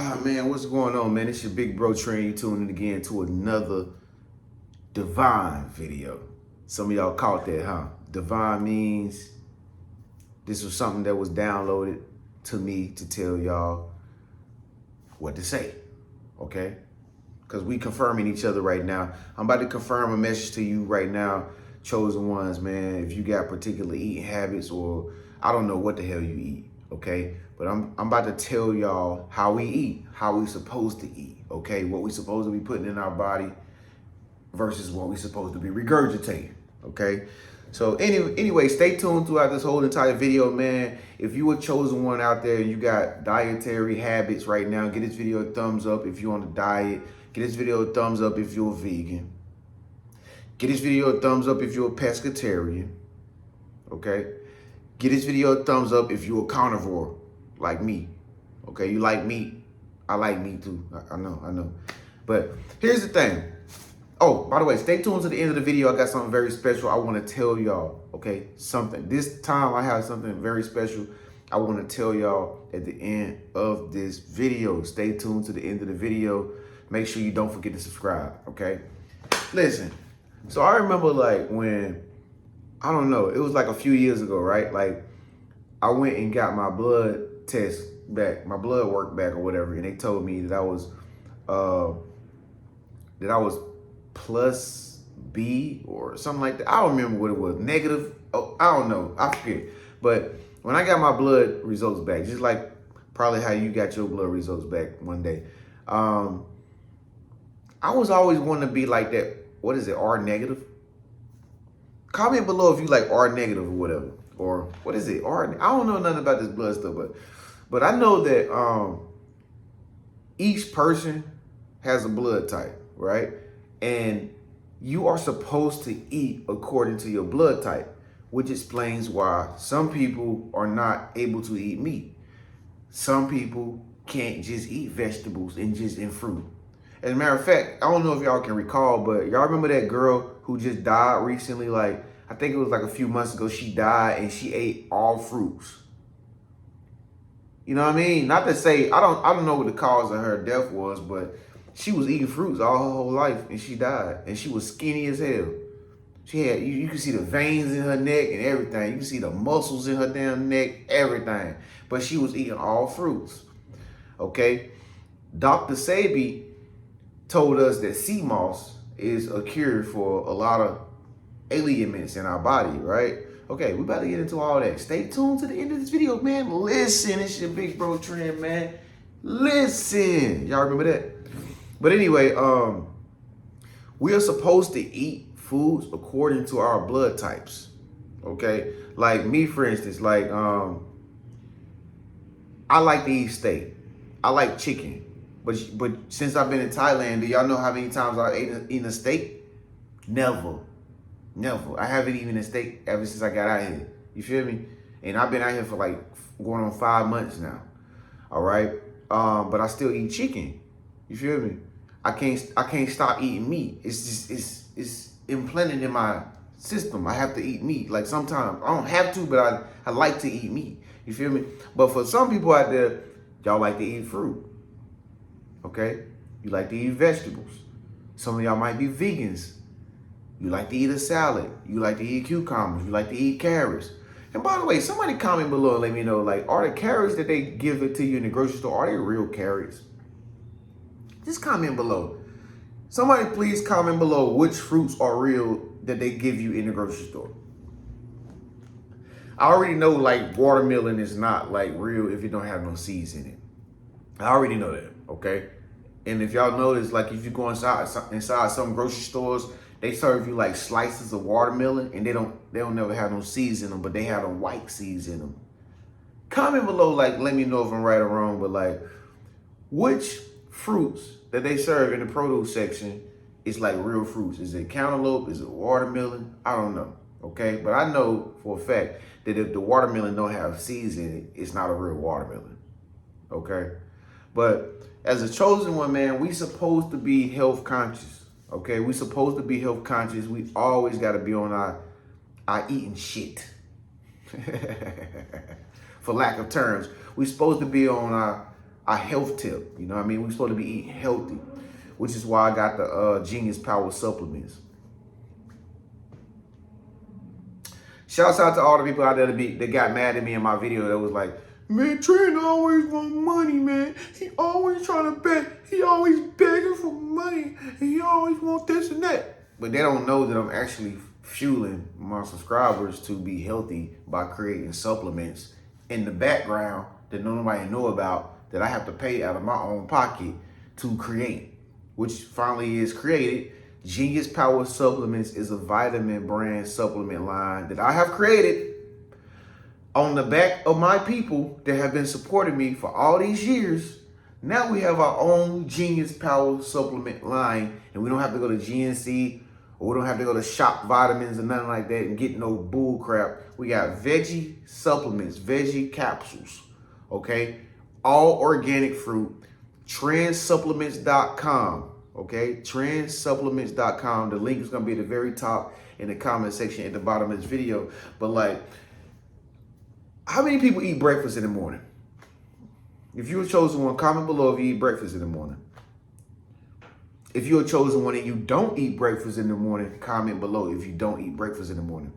Man, what's going on, man? It's your big bro Tren. You tuning in again to another divine video. Some of y'all caught that, huh? Divine means this was something that was downloaded to me to tell y'all what to say, okay? Because we confirming each other right now. I'm about to confirm a message to you right now, chosen ones, man. If you got particular eating habits or I don't know what the hell you eat, okay? But I'm about to tell y'all how we eat, how we supposed to eat, okay? What we supposed to be putting in our body versus what we supposed to be regurgitating, okay? So anyway, stay tuned throughout this whole entire video, man. If you a chosen one out there and you got dietary habits right now, get this video a thumbs up if you're on a diet. Get this video a thumbs up if you're a vegan. Get this video a thumbs up if you're a pescatarian, okay? Get this video a thumbs up if you're a carnivore like me, okay? You like meat. I like meat too. I know. But here's the thing. Oh, by the way, stay tuned to the end of the video. I got something very special I want to tell y'all, okay? Something. This time I have something very special I want to tell y'all at the end of this video. Stay tuned to the end of the video. Make sure you don't forget to subscribe, okay? Listen, so I remember like when, I don't know, it was like a few years ago, right? Like I went and got my blood test back, my blood work back or whatever, and they told me that I was plus B or something like that. I don't remember what it was. Negative. Oh, I don't know. I forget. But when I got my blood results back, just like probably how you got your blood results back one day, I was always wanting to be like that. What is it? R negative? Comment below if you like R negative or whatever. Or what is it? I don't know nothing about this blood stuff, but I know that each person has a blood type, right? And you are supposed to eat according to your blood type, which explains why some people are not able to eat meat. Some people can't just eat vegetables and just eat fruit. As a matter of fact, I don't know if y'all can recall, but y'all remember that girl who just died recently? Like, I think it was like a few months ago, she died and she ate all fruits. You know what I mean? Not to say, I don't know what the cause of her death was, but she was eating fruits all her whole life and she died. And she was skinny as hell. She had, you can see the veins in her neck and everything. You can see the muscles in her damn neck, everything. But she was eating all fruits, okay? Dr. Sebi told us that sea moss is a cure for a lot of ailments in our body, right? Okay, we about to get into all that. Stay tuned to the end of this video, man. Listen, it's your big bro Tren, man. Listen. Y'all remember that? But anyway, we are supposed to eat foods according to our blood types, okay? Like me, for instance, like I like to eat steak. I like chicken. But since I've been in Thailand, do y'all know how many times I've eaten a steak? Never. I haven't eaten a steak ever since I got out here. You feel me? And I've been out here for like going on 5 months now. All right. But I still eat chicken. You feel me? I can't stop eating meat. It's just it's implanted in my system. I have to eat meat. Like sometimes I don't have to, but I like to eat meat. You feel me? But for some people out there, y'all like to eat fruit. Okay? You like to eat vegetables. Some of y'all might be vegans. You like to eat a salad. You like to eat cucumbers. You like to eat carrots. And by the way, somebody comment below and let me know, like, are the carrots that they give it to you in the grocery store, are they real carrots? Just comment below. Somebody please comment below which fruits are real that they give you in the grocery store. I already know, like, watermelon is not, like, real if it don't have no seeds in it. I already know that, okay? And if y'all notice, like, if you go inside some grocery stores, they serve you like slices of watermelon and they don't never have no seeds in them, but they have the white seeds in them. Comment below, like, let me know if I'm right or wrong, but like, which fruits that they serve in the produce section is like real fruits? Is it cantaloupe? Is it watermelon? I don't know, okay? But I know for a fact that if the watermelon don't have seeds in it, it's not a real watermelon, okay? But as a chosen one, man, we supposed to be health conscious. Okay, we supposed to be health conscious. We always got to be on our eating shit. For lack of terms. We supposed to be on a health tip. You know what I mean? We're supposed to be eating healthy, which is why I got the Genius Power supplements. Shouts out to all the people out there that got mad at me in my video that was like, man, Trent always want money, man. He always trying to beg. He always begging for money. And he always want this and that. But they don't know that I'm actually fueling my subscribers to be healthy by creating supplements in the background that nobody know about, that I have to pay out of my own pocket to create, which finally is created. Genius Power Supplements is a vitamin brand supplement line that I have created on the back of my people that have been supporting me for all these years. Now we have our own Genius Power supplement line, and we don't have to go to GNC, or we don't have to go to Shop Vitamins or nothing like that and get no bull crap. We got veggie supplements, veggie capsules, okay? All organic fruit. TRENSsupplements.com. Okay, TRENSsupplements.com. The link is gonna be at the very top in the comment section at the bottom of this video. But like, how many people eat breakfast in the morning? If you're a chosen one, comment below if you eat breakfast in the morning. If you're a chosen one and you don't eat breakfast in the morning, comment below if you don't eat breakfast in the morning.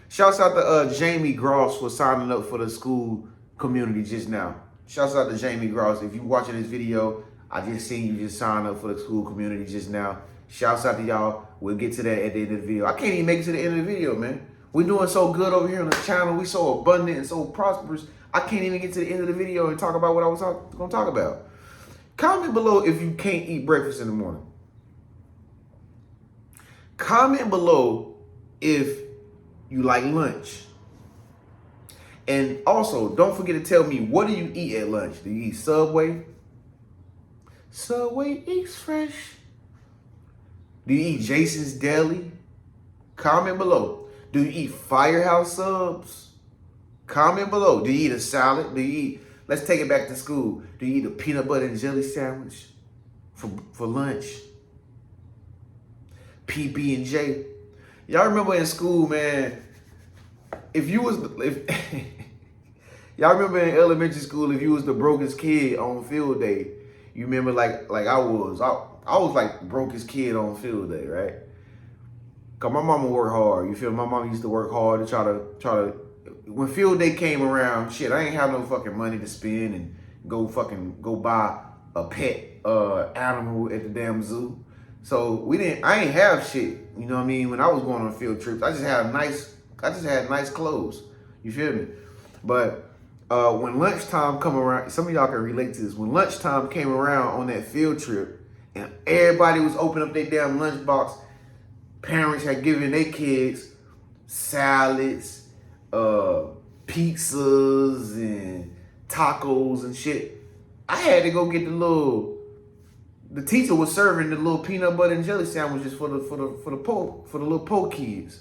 Shouts out to Jamie Gross for signing up for the school community just now. Shouts out to Jamie Gross. If you're watching this video, I just seen you just sign up for the school community just now. Shouts out to y'all. We'll get to that at the end of the video. I can't even make it to the end of the video, man. We're doing so good over here on the channel. We so abundant and so prosperous. I can't even get to the end of the video and talk about what I was going to talk about. Comment below if you can't eat breakfast in the morning. Comment below if you like lunch. And also, don't forget to tell me, what do you eat at lunch? Do you eat Subway? Subway eats fresh. Do you eat Jason's Deli? Comment below. Do you eat Firehouse Subs? Comment below. Do you eat a salad? Do you eat, let's take it back to school. Do you eat a peanut butter and jelly sandwich for lunch? PB&J. Y'all remember in school, man, y'all remember in elementary school, if you was the brokest kid on field day, you remember like I was like brokest kid on field day, right? Cause my mama worked hard. You feel me? My mama used to work hard to try to. When field day came around, shit, I ain't have no fucking money to spend and go buy a pet animal at the damn zoo. So I ain't have shit. You know what I mean? When I was going on field trips, I just had nice clothes. You feel me? But when lunchtime come around, some of y'all can relate to this. When lunchtime came around on that field trip and everybody was opening up their damn lunchbox, parents had given their kids salads, pizzas and tacos and shit. I had to go get the teacher was serving the little peanut butter and jelly sandwiches for the little po kids.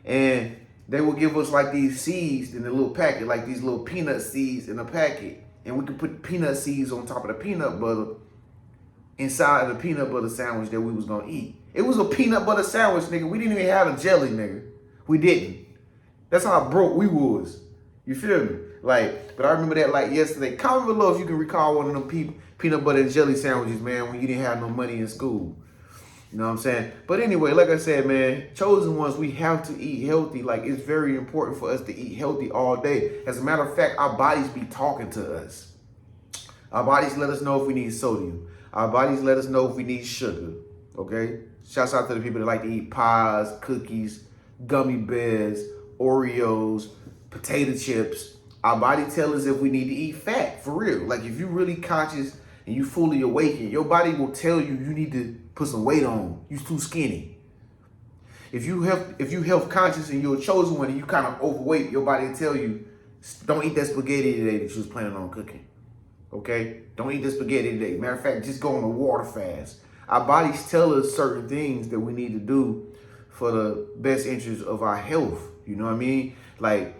And they would give us like these seeds in a little packet, like these little peanut seeds in a packet. And we could put peanut seeds on top of the peanut butter inside of the peanut butter sandwich that we was gonna eat. It was a peanut butter sandwich, nigga. We didn't even have a jelly, nigga. We didn't. That's how broke we was. You feel me? Like, but I remember that like yesterday. Comment below if you can recall one of them peanut butter and jelly sandwiches, man, when you didn't have no money in school. You know what I'm saying? But anyway, like I said, man, chosen ones, we have to eat healthy. Like, it's very important for us to eat healthy all day. As a matter of fact, our bodies be talking to us. Our bodies let us know if we need sodium. Our bodies let us know if we need sugar. Okay? Shouts out to the people that like to eat pies, cookies, gummy bears, Oreos, potato chips. Our body tells us if we need to eat fat, for real. Like, if you're really conscious and you fully awakened, your body will tell you need to put some weight on. You're too skinny. If you health conscious and you're a chosen one and you kind of overweight, your body will tell you, don't eat that spaghetti today that you was planning on cooking. Okay? Don't eat the spaghetti today. Matter of fact, just go on a water fast. Our bodies tell us certain things that we need to do for the best interest of our health. You know what I mean? Like,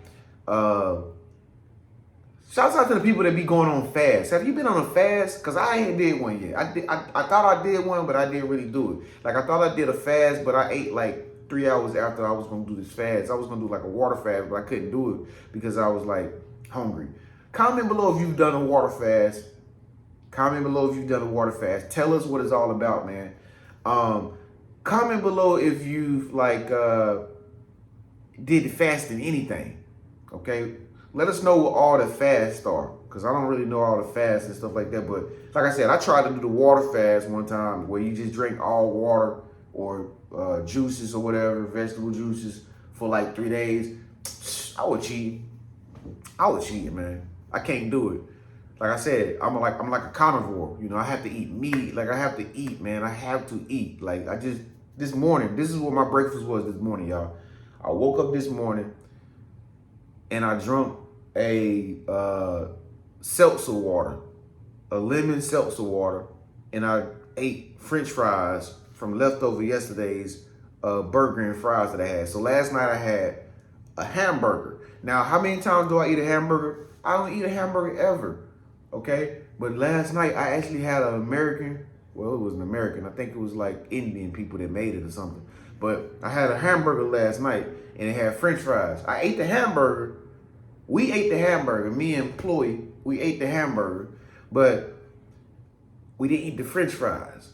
shouts out to the people that be going on fasts. Have you been on a fast? Because I ain't did one yet. I thought I did one, but I didn't really do it. Like, I thought I did a fast, but I ate like 3 hours after I was going to do this fast. I was going to do like a water fast, but I couldn't do it because I was like hungry. Comment below if you've done a water fast Comment below if you've done a water fast. Tell us what it's all about, man. Comment below if you've did fasting anything. Okay, let us know what all the fasts are, because I don't really know all the fasts and stuff like that. But like I said, I tried to do the water fast one time where you just drink all water or juices or whatever, vegetable juices for like 3 days. I was cheating, man. I can't do it. Like I said, I'm like a carnivore. You know, I have to eat meat. Like I have to eat, man. I have to eat. Like this morning, this is what my breakfast was this morning, y'all. I woke up this morning and I drank a seltzer water, a lemon seltzer water, and I ate French fries from leftover yesterday's burger and fries that I had. So last night I had a hamburger. Now, how many times do I eat a hamburger? I don't eat a hamburger ever, okay? But last night I actually had an American, well, it wasn't American. I think it was like Indian people that made it or something. But I had a hamburger last night and it had French fries. I ate the hamburger. We ate the hamburger. Me and Ploy, we ate the hamburger, but we didn't eat the French fries.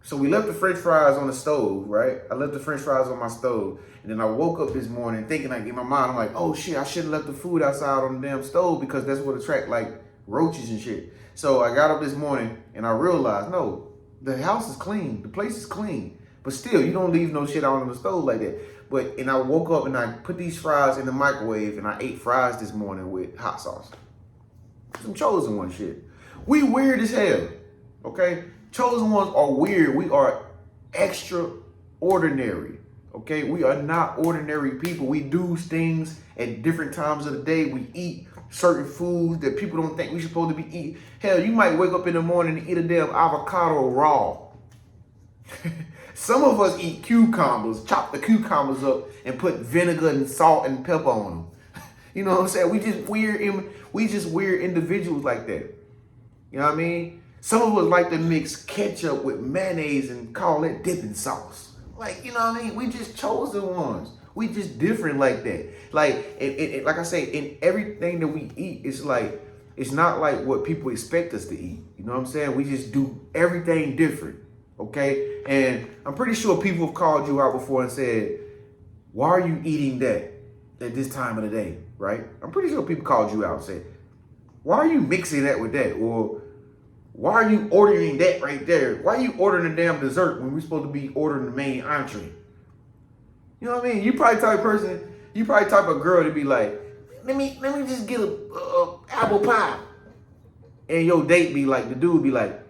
So we left the French fries on the stove, right? I left the French fries on my stove. And then I woke up this morning thinking, like in my mind, I'm like, oh shit, I shouldn't have left the food outside on the damn stove because that's what attract like roaches and shit. So I got up this morning and I realized, no, the house is clean. The place is clean. But still, you don't leave no shit out on the stove like that. And I woke up and I put these fries in the microwave and I ate fries this morning with hot sauce. Some Chosen One shit. We weird as hell, okay? Chosen Ones are weird. We are extraordinary, okay? We are not ordinary people. We do things at different times of the day. We eat certain foods that people don't think we're supposed to be eating. Hell, you might wake up in the morning and eat a damn avocado raw. Some of us eat cucumbers, chop the cucumbers up and put vinegar and salt and pepper on them. You know what I'm saying? We just weird individuals like that. You know what I mean? Some of us like to mix ketchup with mayonnaise and call it dipping sauce. Like, you know what I mean? We just chosen ones. We just different like that. Like, like I say, in everything that we eat, it's not like what people expect us to eat. You know what I'm saying? We just do everything different. Okay? And I'm pretty sure people have called you out before and said, why are you eating that at this time of the day? Right? I'm pretty sure people called you out and said, why are you mixing that with that? Or why are you ordering that right there? Why are you ordering a damn dessert when we're supposed to be ordering the main entree? You know what I mean? You probably type of girl to be like, let me just get a apple pie. And your date be like, the dude be like,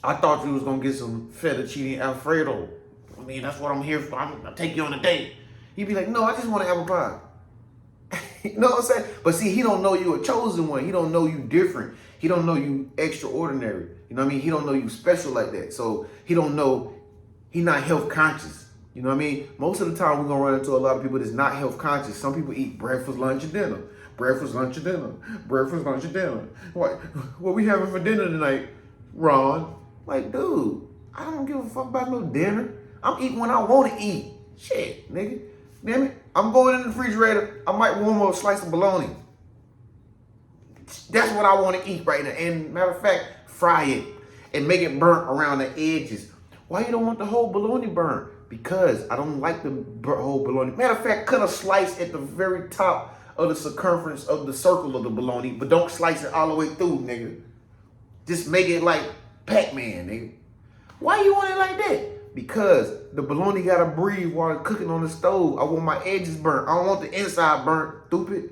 I thought you was gonna get some fettuccine Alfredo. I mean, that's what I'm here for. I'll take you on a date. He'd be like, no, I just want an apple pie. You know what I'm saying? But see, he don't know you a chosen one. He don't know you different. He don't know you extraordinary. You know what I mean? He don't know you special like that. So he don't know, he not health conscious. You know what I mean? Most of the time we're gonna run into a lot of people that's not health conscious. Some people eat breakfast, lunch, and dinner. Breakfast, lunch, and dinner. Breakfast, lunch, and dinner. What we having for dinner tonight, Ron? Like, dude, I don't give a fuck about no dinner. I'm eating when I want to eat. Shit, nigga. Damn it. I'm going in the refrigerator. I might warm up a slice of bologna. That's what I want to eat right now. And matter of fact, fry it and make it burnt around the edges. Why you don't want the whole bologna burnt? Because I don't like the whole bologna. Matter of fact, cut a slice at the very top of the circumference of the circle of the bologna, but don't slice it all the way through, nigga. Just make it like Pac-Man, nigga. Why you want it like that? Because the bologna gotta breathe while it's cooking on the stove. I want my edges burnt. I don't want the inside burnt, stupid.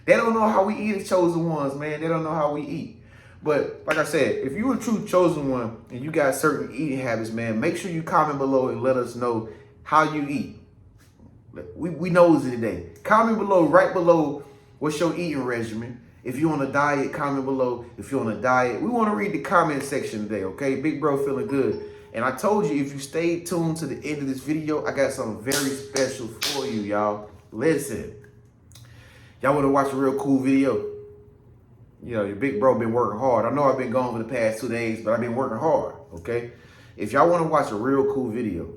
They don't know how we eat as chosen ones, man. They don't know how we eat. But like I said, if you're a true chosen one and you got certain eating habits, man, make sure you comment below and let us know how you eat. We nosy today. Comment below, right below, what's your eating regimen. If you're on a diet, comment below. If you're on a diet, we want to read the comment section today, okay? Big bro feeling good. And I told you, if you stay tuned to the end of this video, I got something very special for you, y'all. Listen. Y'all want to watch a real cool video? You know, your big bro been working hard. I know I've been gone for the past 2 days, but I've been working hard, okay? If y'all want to watch a real cool video,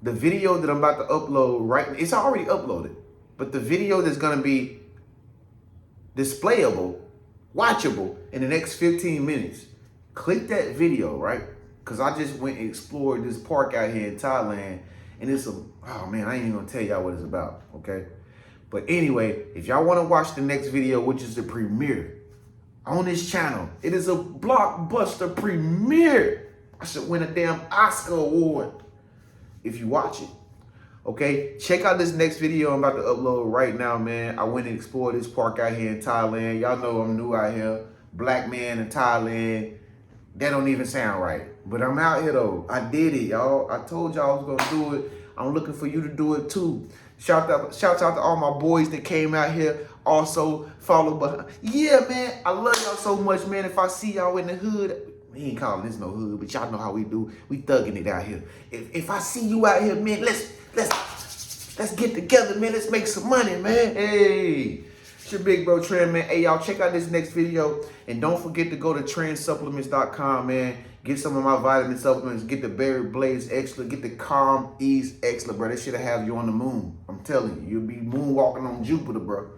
the video that I'm about to upload it's already uploaded, but the video that's going to be displayable watchable in the next 15 minutes. Click that video, right? Because I just went and explored this park out here in Thailand. And it's oh man, I ain't even gonna tell y'all what it's about, okay? But anyway, if y'all wanna watch the next video, which is the premiere on this channel, it is a blockbuster premiere. I should win a damn Oscar award if you watch it. Okay, check out this next video I'm about to upload right now, man. I went and explored this park out here in Thailand. Y'all know I'm new out here. Black man in Thailand. That don't even sound right. But I'm out here though. I did it, y'all. I told y'all I was gonna do it. I'm looking for you to do it too. Shouts out to all my boys that came out here. Also follow behind. Yeah, man. I love y'all so much, man. If I see y'all in the hood, we ain't calling this no hood, but y'all know how we do. We thugging it out here. If I see you out here, man, let's get together, man. Let's make some money, man. Hey, it's your big bro Tren, man. Hey, y'all, check out this next video. And don't forget to go to TRENSsupplements.com, man. Get some of my vitamin supplements. Get the Berry Blaze Extra. Get the Calm Ease Extra, bro. That shit'll have you on the moon. I'm telling you. You'll be moonwalking on Jupiter, bro.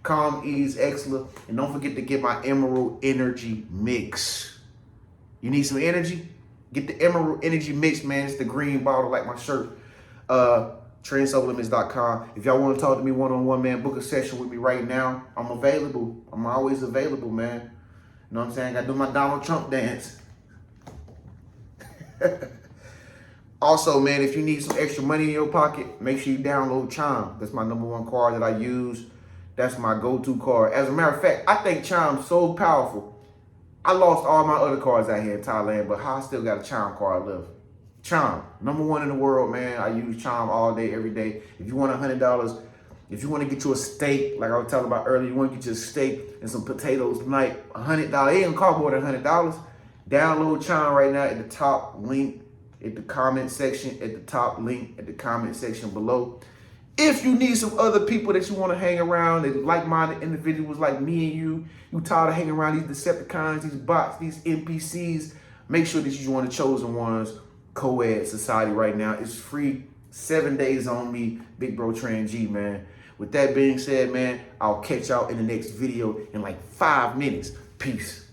Calm Ease Extra. And don't forget to get my Emerald Energy Mix. You need some energy? Get the Emerald Energy Mix, man. It's the green bottle like my shirt. TRENSsupplements.com. If y'all want to talk to me one-on-one, man, book a session with me right now. I'm available. I'm always available, man. You know what I'm saying? I gotta do my Donald Trump dance. Also, man, if you need some extra money in your pocket, make sure you download Chime. That's my #1 card that I use. That's my go-to card. As a matter of fact, I think Chime's so powerful. I lost all my other cards out here in Thailand, but I still got a Chime card left. Chime, #1 in the world, man. I use Chime all day, every day. If you want $100, if you want to get you a steak, like I was talking about earlier, you want to get you a steak and some potatoes tonight, $100. It ain't gonna cost more than $100. Download Chime right now at the top link at the comment section, at the top link at the comment section below. If you need some other people that you want to hang around, that like-minded individuals like me and you tired of hanging around these Decepticons, these bots, these NPCs, make sure that you join the Chosen Ones COED Society right now. It's free, 7 days on me, Big Bro Tren G, man. With that being said, man, I'll catch y'all in the next video in like 5 minutes. Peace.